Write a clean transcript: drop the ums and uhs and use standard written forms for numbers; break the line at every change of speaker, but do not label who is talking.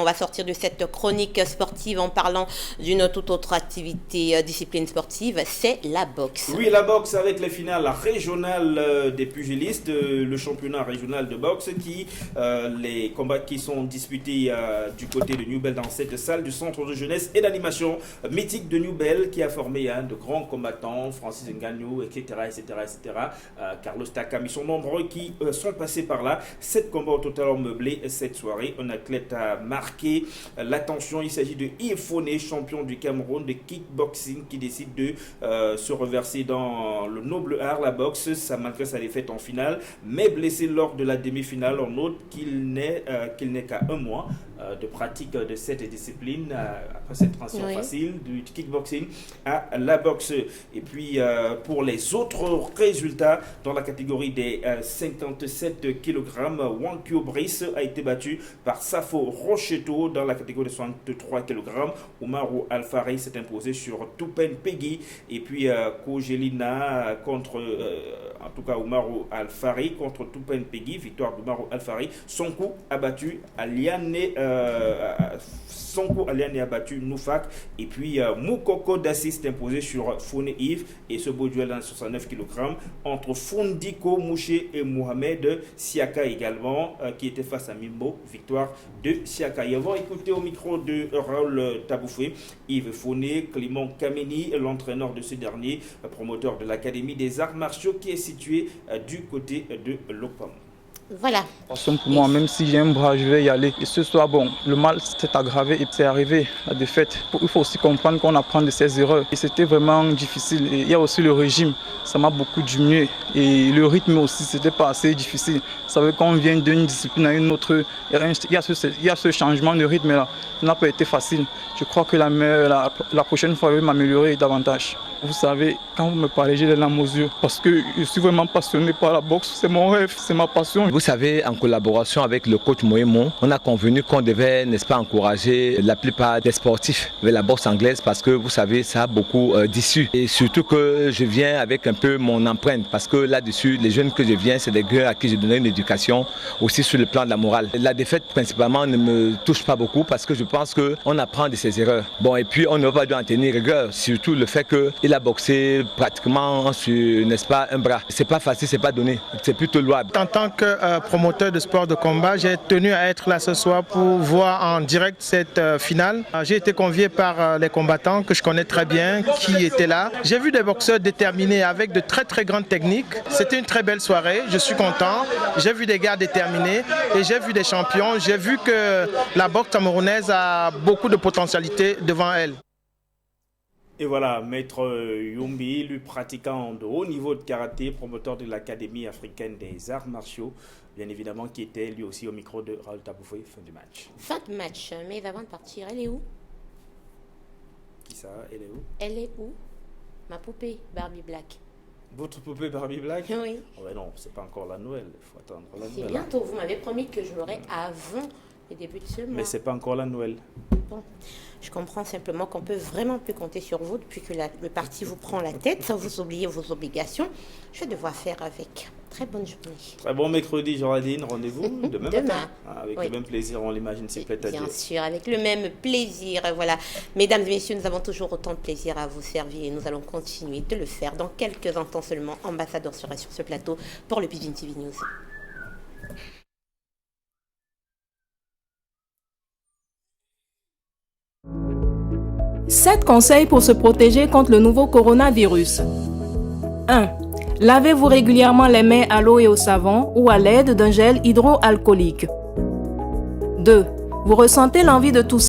va sortir de cette chronique sportive en parlant d'une toute autre activité, discipline sportive, c'est la boxe.
Oui, la boxe avec les finales régionales des pugilistes, le championnat régional de boxe les combats qui sont disputés du côté de Newbel dans cette salle du centre de jeunesse et d'animation mythique de Newbel qui a formé de grands combattants, Francis Ngannou, etc. Carlos Takam, ils sont nombreux qui sont passés par là. 7 combats au total ont meublé cette soirée. Un athlète a marqué l'attention. Il s'agit de Yves Foné, champion du Cameroun de kickboxing, qui décide de se reverser dans le noble art, la boxe, ça malgré sa défaite en finale, mais blessé lors de la demi-finale. On note qu'il n'est qu'à un mois de pratique de cette discipline après cette transition facile du kickboxing à la boxe. Et puis pour les autres résultats dans la catégorie des 57 kg, Wankyo Brice a été battu par Safo Rocheto. Dans la catégorie de 63 kg, Umaru Alfari s'est imposé sur Tupen Peggy. Et puis Kogelina contre en tout cas Umaru Alfari contre Tupen Peggy, victoire d'Umaru Alfari. Sonko a battu Aliane a battu Noufak. Et puis Moukoko Dassi s'est imposé sur Fone Yves. Et ce beau duel dans 69 kg entre Fondiko Mouché et Mohamed Siaka également, qui était face à Mimbo, victoire de Siaka. Et on va écouter au micro de Raoul Taboufé Yves Foné, Clément Kameni, l'entraîneur de ce dernier, promoteur de l'Académie des arts martiaux qui est situé du côté de Lopam.
Voilà.
Pour moi, même si j'ai un bras, je vais y aller. Et ce soir, bon, le mal s'est aggravé et c'est arrivé, la défaite. Il faut aussi comprendre qu'on apprend de ses erreurs. Et c'était vraiment difficile. Et il y a aussi le régime, ça m'a beaucoup diminué. Et le rythme aussi, c'était pas assez difficile. Vous savez, quand on vient d'une discipline à une autre, il y a ce changement de rythme-là. Ça n'a pas été facile. Je crois que la prochaine fois, je vais m'améliorer davantage. Vous savez, quand vous me parlez, j'ai les larmes aux yeux. Parce que je suis vraiment passionné par la boxe. C'est mon rêve, c'est ma passion.
Vous savez, en collaboration avec le coach Moémon, on a convenu qu'on devait, n'est-ce pas, encourager la plupart des sportifs vers la boxe anglaise parce que, vous savez, ça a beaucoup d'issues. Et surtout que je viens avec un peu mon empreinte parce que là-dessus, les jeunes que je viens, c'est des gars à qui je donnais une éducation aussi sur le plan de la morale. La défaite, principalement, ne me touche pas beaucoup parce que je pense qu'on apprend de ses erreurs. Bon, et puis on ne va pas en tenir rigueur, surtout le fait qu'il a boxé pratiquement sur, n'est-ce pas, un bras. C'est pas facile, c'est pas donné, c'est plutôt louable.
En tant que promoteur de sport de combat, j'ai tenu à être là ce soir pour voir en direct cette finale. J'ai été convié par les combattants que je connais très bien, qui étaient là. J'ai vu des boxeurs déterminés avec de très très grandes techniques. C'était une très belle soirée, je suis content. J'ai vu des gars déterminés et j'ai vu des champions. J'ai vu que la boxe camerounaise a beaucoup de potentialité devant elle.
Et voilà, Maître Yumbi, lui pratiquant de haut niveau de karaté, promoteur de l'Académie africaine des arts martiaux, bien évidemment, qui était lui aussi au micro de Raoul Taboufé, fin du match.
Fin de match, mais avant de partir, elle est où?
Qui ça? Elle est où?
Elle est où? Ma poupée, Barbie Black.
Votre poupée Barbie Black?
Oui.
Oh, ouais, non, c'est pas encore la Noël, il faut attendre la Noël.
C'est bientôt, vous m'avez promis que je l'aurai avant le début de ce mois.
Mais c'est pas encore la Noël.
Bon. Je comprends simplement qu'on peut vraiment plus compter sur vous depuis que le parti vous prend la tête, sans vous oublier vos obligations. Je vais devoir faire avec. Très bonne journée.
Très bon mercredi, Géraldine. Rendez-vous demain matin. Avec
oui.
le même plaisir, on l'imagine, c'est peut-être à dire.
Bien sûr, avec le même plaisir. Voilà. Mesdames et messieurs, nous avons toujours autant de plaisir à vous servir et nous allons continuer de le faire dans quelques instants seulement. Ambassadeur sera sur ce plateau pour le Pidgin TV News.
7 conseils pour se protéger contre le nouveau coronavirus. 1. Lavez-vous régulièrement les mains à l'eau et au savon ou à l'aide d'un gel hydroalcoolique. 2. Vous ressentez l'envie de tousser